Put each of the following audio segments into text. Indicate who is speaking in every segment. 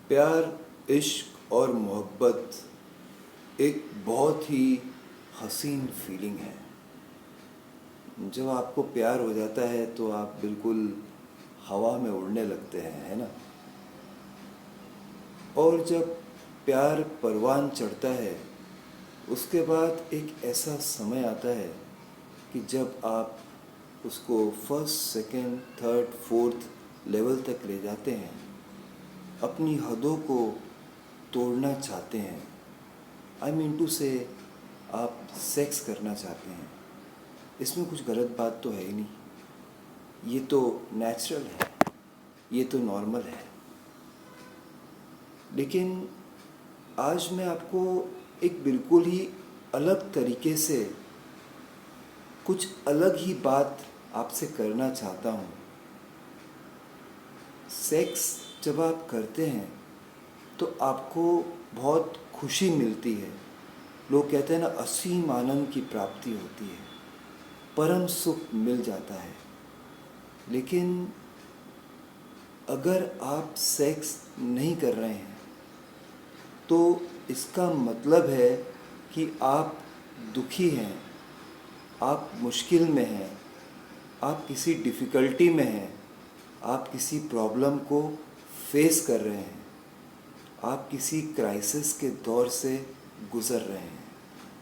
Speaker 1: प्यार, इश्क और मोहब्बत एक बहुत ही हसीन फीलिंग है। जब आपको प्यार हो जाता है तो आप बिल्कुल हवा में उड़ने लगते हैं, है ना। और जब प्यार परवान चढ़ता है उसके बाद एक ऐसा समय आता है कि जब आप उसको first, second, third, fourth level तक ले जाते हैं, अपनी हदों को तोड़ना चाहते हैं। आई मीन टू से आप सेक्स करना चाहते हैं। इसमें कुछ गलत बात तो है ही नहीं, ये तो नेचुरल है, ये तो नॉर्मल है। लेकिन आज मैं आपको एक बिल्कुल ही अलग तरीके से कुछ अलग ही बात आपसे करना चाहता हूँ। सेक्स जब आप करते हैं तो आपको बहुत खुशी मिलती है। लोग कहते हैं ना, असीम आनंद की प्राप्ति होती है, परम सुख मिल जाता है। लेकिन अगर आप सेक्स नहीं कर रहे हैं तो इसका मतलब है कि आप दुखी हैं, आप मुश्किल में हैं, आप किसी डिफ़िकल्टी में हैं, आप किसी प्रॉब्लम को फेस कर रहे हैं, आप किसी क्राइसिस के दौर से गुज़र रहे हैं।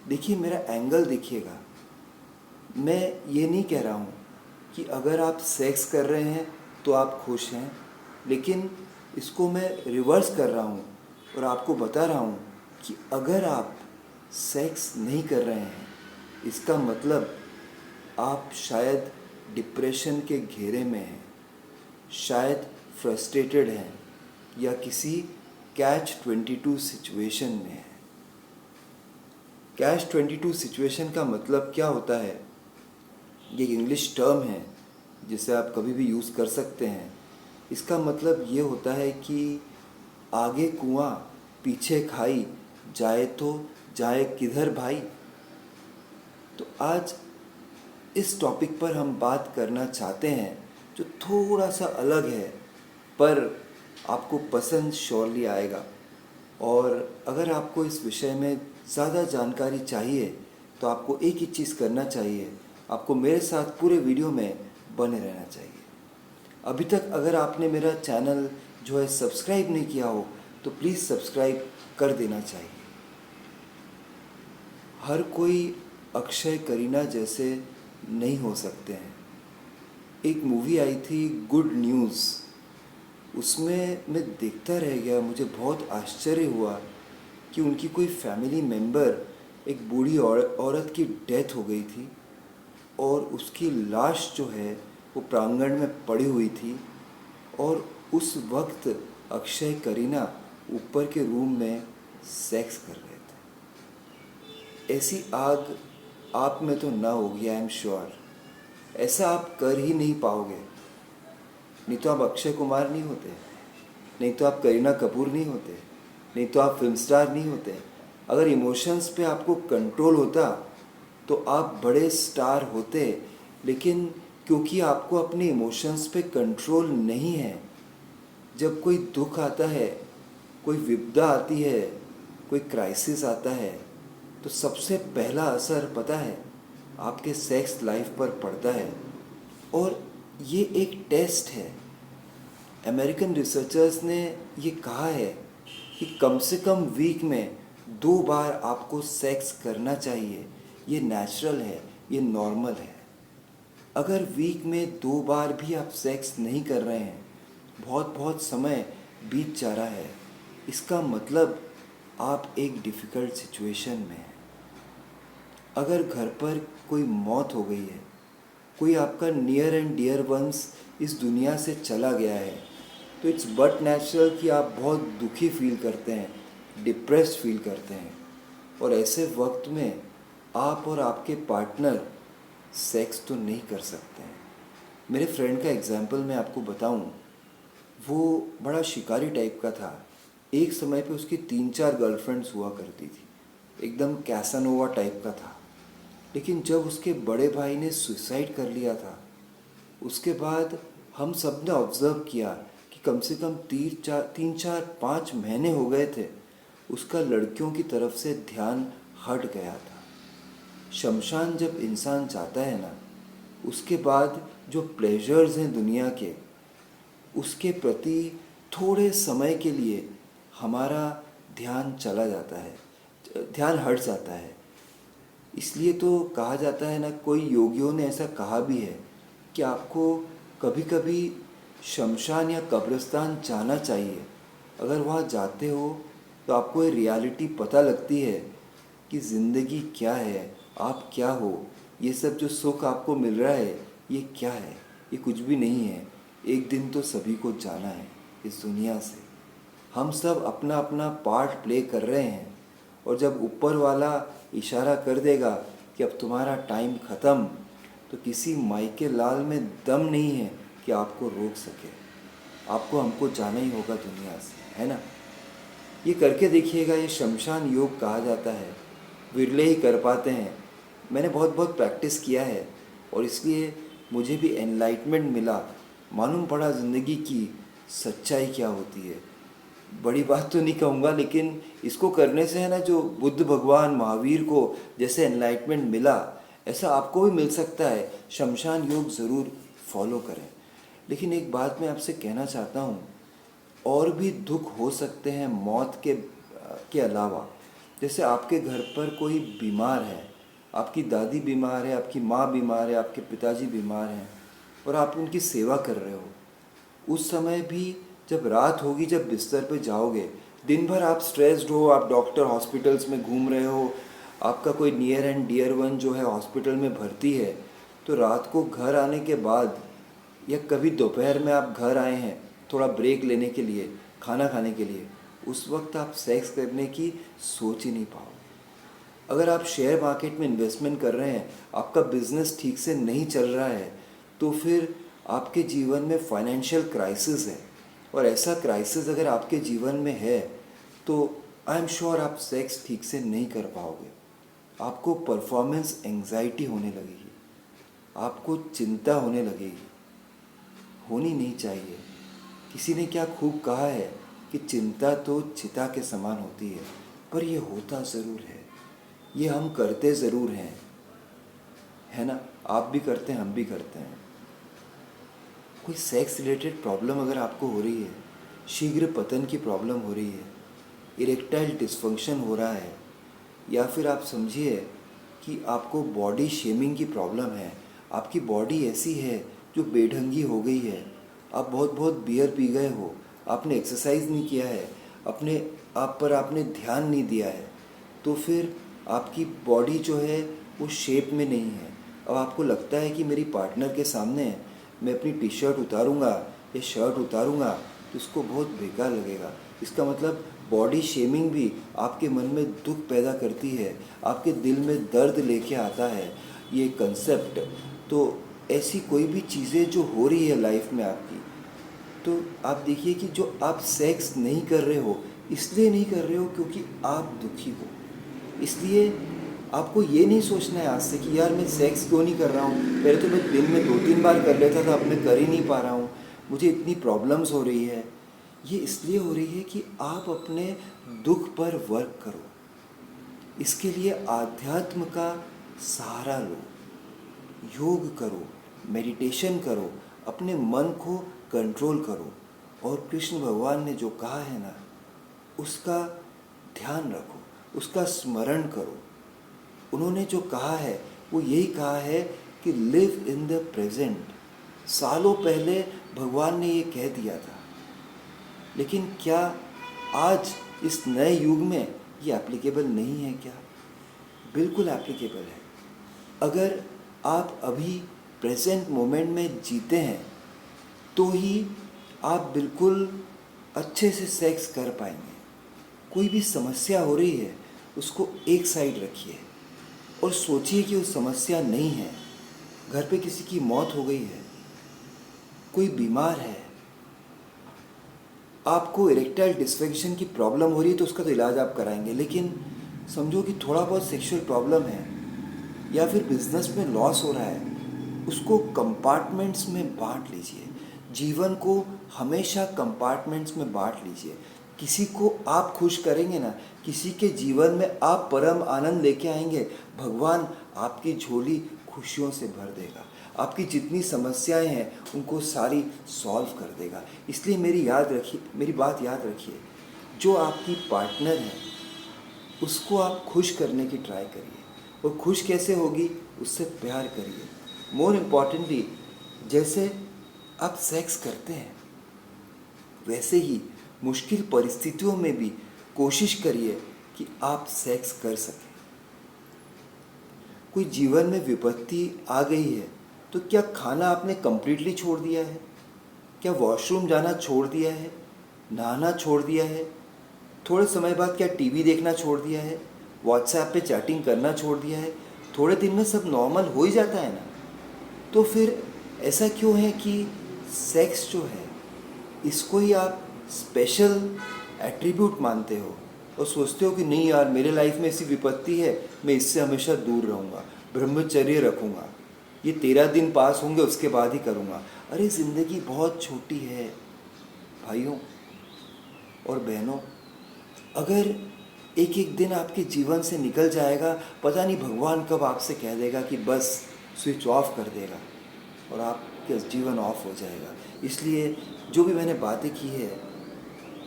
Speaker 1: देखिए, मेरा एंगल देखिएगा। मैं ये नहीं कह रहा हूँ कि अगर आप सेक्स कर रहे हैं तो आप खुश हैं, लेकिन इसको मैं रिवर्स कर रहा हूँ और आपको बता रहा हूँ कि अगर आप सेक्स नहीं कर रहे हैं इसका मतलब आप शायद डिप्रेशन के घेरे में हैं, शायद फ्रस्ट्रेटेड हैं या किसी कैच-22 सिचुएशन में हैं। कैच-22 सिचुएशन का मतलब क्या होता है? ये एक इंग्लिश टर्म है जिसे आप कभी भी यूज़ कर सकते हैं। इसका मतलब ये होता है कि आगे कुआं पीछे खाई, जाए तो जाए किधर भाई। तो आज इस टॉपिक पर हम बात करना चाहते हैं जो थोड़ा सा अलग है, पर आपको पसंद श्योरली आएगा। और अगर आपको इस विषय में ज़्यादा जानकारी चाहिए तो आपको एक ही चीज़ करना चाहिए, आपको मेरे साथ पूरे वीडियो में बने रहना चाहिए। अभी तक अगर आपने मेरा चैनल जो है सब्सक्राइब नहीं किया हो तो प्लीज़ सब्सक्राइब कर देना चाहिए। हर कोई अक्षय करीना जैसे नहीं हो सकते हैं। एक मूवी आई थी गुड न्यूज़, उसमें मैं देखता रह गया। मुझे बहुत आश्चर्य हुआ कि उनकी कोई फैमिली मेंबर, एक बूढ़ी औरत की डेथ हो गई थी और उसकी लाश जो है वो प्रांगण में पड़ी हुई थी और उस वक्त अक्षय करीना ऊपर के रूम में सेक्स कर रहे थे। ऐसी आग आप में तो ना होगी, आई एम श्योर। ऐसा आप कर ही नहीं पाओगे। नहीं तो आप अक्षय कुमार नहीं होते, नहीं तो आप करीना कपूर नहीं होते, नहीं तो आप फिल्म स्टार नहीं होते। अगर इमोशंस पे आपको कंट्रोल होता तो आप बड़े स्टार होते। लेकिन क्योंकि आपको अपने इमोशंस पे कंट्रोल नहीं है, जब कोई दुख आता है, कोई विपदा आती है, कोई क्राइसिस आता है, तो सबसे पहला असर पता है आपके सेक्स लाइफ पर पड़ता है। और ये एक टेस्ट है। अमेरिकन रिसर्चर्स ने ये कहा है कि कम से कम वीक में 2 बार आपको सेक्स करना चाहिए। ये नेचुरल है, ये नॉर्मल है। अगर वीक में 2 बार भी आप सेक्स नहीं कर रहे हैं, बहुत बहुत समय बीत जा रहा है, इसका मतलब आप एक डिफ़िकल्ट सिचुएशन में हैं। अगर घर पर कोई मौत हो गई है, कोई आपका नियर एंड डियर वंस इस दुनिया से चला गया है, तो इट्स बट नेचुरल कि आप बहुत दुखी फील करते हैं, डिप्रेस्ड फील करते हैं। और ऐसे वक्त में आप और आपके पार्टनर सेक्स तो नहीं कर सकते हैं। मेरे फ्रेंड का एग्जाम्पल मैं आपको बताऊं, वो बड़ा शिकारी टाइप का था। एक समय पे उसकी 3-4 गर्लफ्रेंड्स हुआ करती थी, एकदम कैसानोवा टाइप का था। लेकिन जब उसके बड़े भाई ने सुसाइड कर लिया था, उसके बाद हम सब ने ऑब्ज़र्व किया कि कम से कम 3 4 5 महीने हो गए थे उसका लड़कियों की तरफ से ध्यान हट गया था। शमशान जब इंसान जाता है ना, उसके बाद जो प्लेजर्स हैं दुनिया के, उसके प्रति थोड़े समय के लिए हमारा ध्यान चला जाता है, ध्यान हट जाता है। इसलिए तो कहा जाता है ना, कोई योगियों ने ऐसा कहा भी है कि आपको कभी कभी शमशान या कब्रिस्तान जाना चाहिए। अगर वहाँ जाते हो तो आपको ये रियलिटी पता लगती है कि ज़िंदगी क्या है, आप क्या हो, ये सब जो सुख आपको मिल रहा है ये क्या है, ये कुछ भी नहीं है। एक दिन तो सभी को जाना है इस दुनिया से। हम सब अपना अपना पार्ट प्ले कर रहे हैं, और जब ऊपर वाला इशारा कर देगा कि अब तुम्हारा टाइम ख़त्म, तो किसी माइके लाल में दम नहीं है कि आपको रोक सके। आपको हमको जाना ही होगा दुनिया से, है ना। ये करके देखिएगा, ये शमशान योग कहा जाता है, विरले ही कर पाते हैं। मैंने बहुत बहुत प्रैक्टिस किया है और इसलिए मुझे भी एनलाइटमेंट मिला, मालूम पड़ा ज़िंदगी की सच्चाई क्या होती है। बड़ी बात तो नहीं कहूँगा, लेकिन इसको करने से है ना, जो बुद्ध भगवान महावीर को जैसे एनलाइटमेंट मिला, ऐसा आपको भी मिल सकता है। शमशान योग ज़रूर फॉलो करें। लेकिन एक बात मैं आपसे कहना चाहता हूँ, और भी दुख हो सकते हैं मौत के अलावा। जैसे आपके घर पर कोई बीमार है, आपकी दादी बीमार है, आपकी माँ बीमार है, आपके पिताजी बीमार हैं, और आप उनकी सेवा कर रहे हो। उस समय भी जब रात होगी, जब बिस्तर पे जाओगे, दिन भर आप स्ट्रेस्ड हो, आप डॉक्टर हॉस्पिटल्स में घूम रहे हो, आपका कोई नियर एंड डियर वन जो है हॉस्पिटल में भर्ती है, तो रात को घर आने के बाद या कभी दोपहर में आप घर आए हैं थोड़ा ब्रेक लेने के लिए, खाना खाने के लिए, उस वक्त आप सेक्स करने की सोच ही नहीं पाओगे। अगर आप शेयर मार्केट में इन्वेस्टमेंट कर रहे हैं, आपका बिजनेस ठीक से नहीं चल रहा है, तो फिर आपके जीवन में फाइनेंशियल क्राइसिस है। और ऐसा क्राइसिस अगर आपके जीवन में है, तो आई एम श्योर आप सेक्स ठीक से नहीं कर पाओगे। आपको परफॉर्मेंस एंजाइटी होने लगेगी, आपको चिंता होने लगेगी। होनी नहीं चाहिए। किसी ने क्या खूब कहा है कि चिंता तो चिता के समान होती है, पर ये होता ज़रूर है, ये हम करते ज़रूर हैं, है ना। आप भी करते हैं, हम भी करते हैं। कोई सेक्स रिलेटेड प्रॉब्लम अगर आपको हो रही है, शीघ्र पतन की प्रॉब्लम हो रही है, इरेक्टाइल डिस्फंक्शन हो रहा है, या फिर आप समझिए कि आपको बॉडी शेमिंग की प्रॉब्लम है, आपकी बॉडी ऐसी है जो बेढंगी हो गई है, आप बहुत बहुत बियर पी गए हो, आपने एक्सरसाइज नहीं किया है, अपने आप पर आपने ध्यान नहीं दिया है, तो फिर आपकी बॉडी जो है वो शेप में नहीं है। अब आपको लगता है कि मेरी पार्टनर के सामने मैं अपनी टी शर्ट उतारूँगा या शर्ट उतारूँगा तो उसको बहुत बेकार लगेगा। इसका मतलब बॉडी शेमिंग भी आपके मन में दुख पैदा करती है, आपके दिल में दर्द लेके आता है ये कंसेप्ट। तो ऐसी कोई भी चीज़ें जो हो रही है लाइफ में आपकी, तो आप देखिए कि जो आप सेक्स नहीं कर रहे हो, इसलिए नहीं कर रहे हो क्योंकि आप दुखी हो। इसलिए आपको ये नहीं सोचना है आज से कि यार मैं सेक्स क्यों नहीं कर रहा हूँ, पहले तो मैं दिन में 2 3 बार कर लेता था, अब मैं कर ही नहीं पा रहा हूँ, मुझे इतनी प्रॉब्लम्स हो रही है। ये इसलिए हो रही है कि आप अपने दुख पर वर्क करो। इसके लिए आध्यात्म का सहारा लो, योग करो, मेडिटेशन करो, अपने मन को कंट्रोल करो, और कृष्ण भगवान ने जो कहा है ना, उसका ध्यान रखो, उसका स्मरण करो। उन्होंने जो कहा है वो यही कहा है कि लिव इन द प्रेजेंट। सालों पहले भगवान ने ये कह दिया था, लेकिन क्या आज इस नए युग में ये एप्लीकेबल नहीं है क्या? बिल्कुल एप्लीकेबल है। अगर आप अभी प्रेजेंट मोमेंट में जीते हैं तो ही आप बिल्कुल अच्छे से सेक्स कर पाएंगे। कोई भी समस्या हो रही है उसको एक साइड रखिए और सोचिए कि वो समस्या नहीं है। घर पे किसी की मौत हो गई है, कोई बीमार है, आपको इरेक्टाइल डिस्फंक्शन की प्रॉब्लम हो रही है तो उसका तो इलाज आप कराएंगे, लेकिन समझो कि थोड़ा बहुत सेक्सुअल प्रॉब्लम है या फिर बिजनेस में लॉस हो रहा है, उसको कंपार्टमेंट्स में बांट लीजिए। जीवन को हमेशा कंपार्टमेंट्स में बांट लीजिए। किसी को आप खुश करेंगे ना, किसी के जीवन में आप परम आनंद लेके आएंगे, भगवान आपकी झोली खुशियों से भर देगा। आपकी जितनी समस्याएं हैं उनको सारी सॉल्व कर देगा। इसलिए मेरी बात याद रखिए, जो आपकी पार्टनर है उसको आप खुश करने की ट्राई करिए। और खुश कैसे होगी, उससे प्यार करिए। मोर इम्पॉर्टेंटली, जैसे आप सेक्स करते हैं वैसे ही मुश्किल परिस्थितियों में भी कोशिश करिए कि आप सेक्स कर सकें। कोई जीवन में विपत्ति आ गई है तो क्या खाना आपने कंप्लीटली छोड़ दिया है? क्या वॉशरूम जाना छोड़ दिया है? नहाना छोड़ दिया है? थोड़े समय बाद क्या टीवी देखना छोड़ दिया है? व्हाट्सएप पे चैटिंग करना छोड़ दिया है? थोड़े दिन में सब नॉर्मल हो ही जाता है ना। तो फिर ऐसा क्यों है कि सेक्स जो है इसको ही आप स्पेशल एट्रीब्यूट मानते हो और सोचते हो कि नहीं यार, मेरे लाइफ में ऐसी विपत्ति है, मैं इससे हमेशा दूर रहूँगा, ब्रह्मचर्य रखूँगा, ये 13 दिन पास होंगे उसके बाद ही करूँगा। अरे ज़िंदगी बहुत छोटी है भाइयों और बहनों। अगर एक एक दिन आपके जीवन से निकल जाएगा, पता नहीं भगवान कब आपसे कह देगा कि बस स्विच ऑफ कर देगा और आपका जीवन ऑफ हो जाएगा। इसलिए जो भी मैंने बातें की है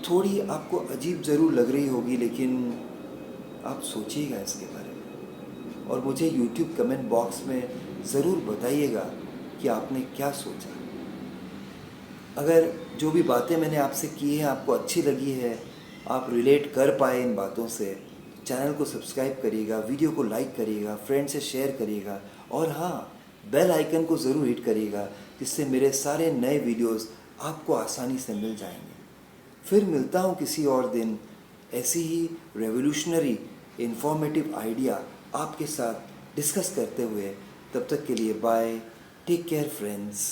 Speaker 1: थोड़ी आपको अजीब ज़रूर लग रही होगी, लेकिन आप सोचिएगा इसके बारे में और मुझे YouTube कमेंट बॉक्स में ज़रूर बताइएगा कि आपने क्या सोचा। अगर जो भी बातें मैंने आपसे की हैं आपको अच्छी लगी है, आप रिलेट कर पाए इन बातों से, चैनल को सब्सक्राइब करिएगा, वीडियो को लाइक करिएगा, फ्रेंड से शेयर करिएगा और हाँ, बेल आइकन को ज़रूर हिट करिएगा, जिससे मेरे सारे नए वीडियोस आपको आसानी से मिल जाएंगे। फिर मिलता हूँ किसी और दिन ऐसी ही रेवोल्यूशनरी इन्फॉर्मेटिव आइडिया आपके साथ डिस्कस करते हुए। तब तक के लिए बाय, टेक केयर फ्रेंड्स।